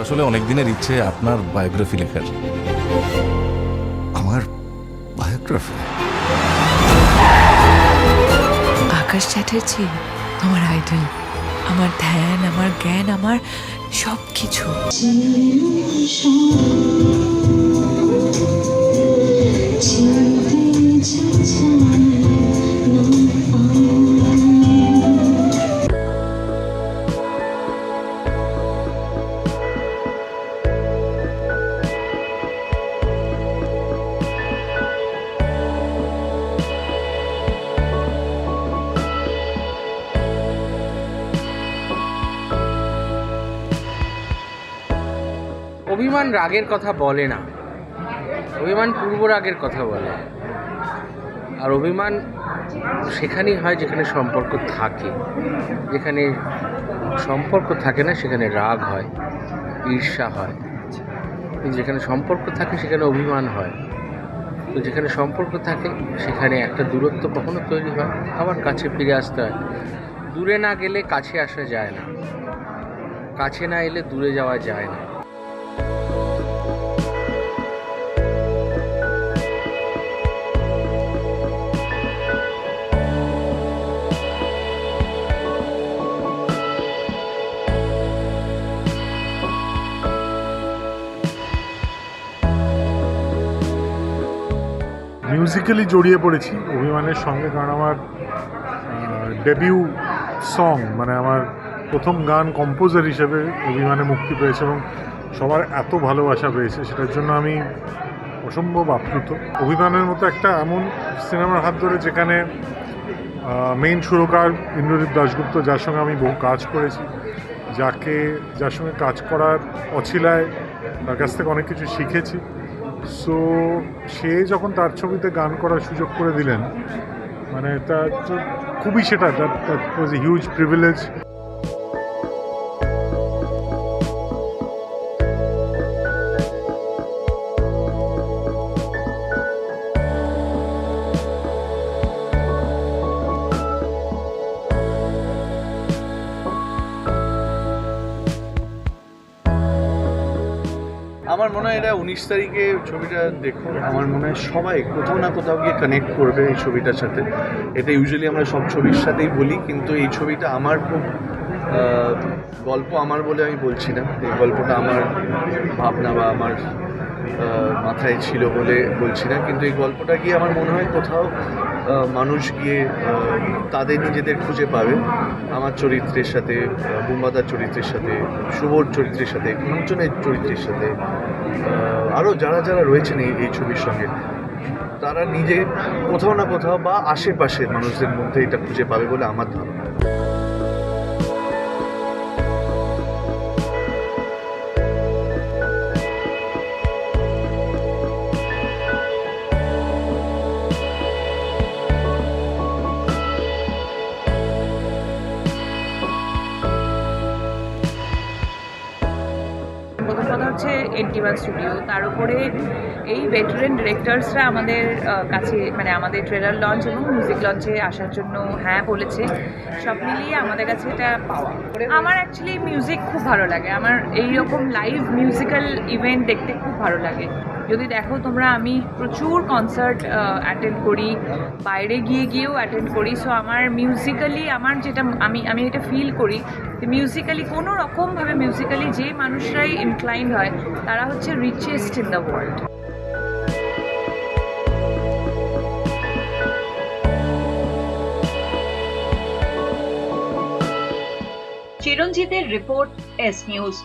আসলে অনেক দিনের ইচ্ছে আপনার বায়োগ্রাফি লেখার। আমার বায়োগ্রাফি? আকাশ চ্যাটার্জি আমার আইডল, আমার ধ্যান, আমার জ্ঞান, আমার সব কিছু। অভিমান রাগের কথা বলে না, অভিমান পূর্ব রাগের কথা বলে। আর অভিমান সেখানেই হয় যেখানে সম্পর্ক থাকে, যেখানে সম্পর্ক থাকে না সেখানে রাগ হয়, ঈর্ষা হয়। যেখানে সম্পর্ক থাকে সেখানে অভিমান হয়। তো যেখানে সম্পর্ক থাকে সেখানে একটা দূরত্ব কখনো তৈরি হয়, আবার কাছে ফিরে আসতে হয়। দূরে না গেলে কাছে আসা যায় না, কাছে না এলে দূরে যাওয়া যায় না। মিউজিক্যালি জড়িয়ে পড়েছি অভিমানের সঙ্গে, কারণ আমার ডেবিউ সং, মানে আমার প্রথম গান কম্পোজার হিসেবে অভিমানে মুক্তি পেয়েছে এবং সবার এত ভালোবাসা পেয়েছে, সেটার জন্য আমি অসম্ভব আপ্লুত। অভিমানের মতো একটা এমন সিনেমার হাত ধরে যেখানে মেইন সুরকার ইন্দ্রদীপ দাশগুপ্ত, যার সঙ্গে আমি বহু কাজ করেছি, যার সঙ্গে কাজ করার অছিলায় তার কাছ থেকে অনেক কিছু শিখেছি। সো সে যখন তার ছবিতে গান করার সুযোগ করে দিলেন, মানে তা খুবই সেটা that was a huge privilege. আমার মনে হয় এটা 19 তারিখে ছবিটা দেখুন। আমার মনে হয় সবাই কোথাও না কোথাও গিয়ে কানেক্ট করবে এই ছবিটার সাথে। এটা ইউজুয়ালি আমরা সব ছবির সাথেই বলি, কিন্তু এই ছবিটা আমার খুব গল্প আমার বলে আমি বলছি না, এই গল্পটা আমার ভাবনা বা আমার মাথায় ছিল বলে বলছি না, কিন্তু এই গল্পটা গিয়ে আমার মনে হয় কোথাও মানুষ গিয়ে তাদের নিজেদের খুঁজে পাবে। আমার চরিত্রের সাথে, বুম্বাদার চরিত্রের সাথে, শুভর চরিত্রের সাথে, কাঞ্চনের চরিত্রের সাথে, আরও যারা যারা রয়েছেন এই ছবির সঙ্গে, তারা নিজে কোথাও না কোথাও বা আশেপাশের মানুষদের মধ্যে এটা খুঁজে পাবে বলে আমার ধারণা। প্রথম কথা হচ্ছে এনটিওয়ান স্টুডিও, তার উপরে এই ভেটারেন ডিরেক্টরসরা আমাদের কাছে, মানে আমাদের ট্রেলার লঞ্চ এবং মিউজিক লঞ্চে আসার জন্য হ্যাঁ বলেছে। সব মিলিয়ে আমাদের কাছে এটা পাওয়া। আমার অ্যাকচুয়ালি মিউজিক খুব ভালো লাগে, আমার এই রকম লাইভ মিউজিক্যাল ইভেন্ট দেখতে খুব ভালো লাগে। যদি দেখো তোমরা, আমি প্রচুর কনসার্ট অ্যাটেন্ড করি, বাইরে গিয়েও অ্যাটেন্ড করি। সো আমার মিউজিক্যালি, আমার যেটা আমি এটা ফিল করি যে মিউজিক্যালি কোনো রকমভাবে মিউজিক্যালি যে মানুষরাই ইনক্লাইন্ড হয় তারা হচ্ছে রিচেস্ট ইন দ্য ওয়ার্ল্ড। চিরঞ্জিতের রিপোর্ট, এস নিউজ।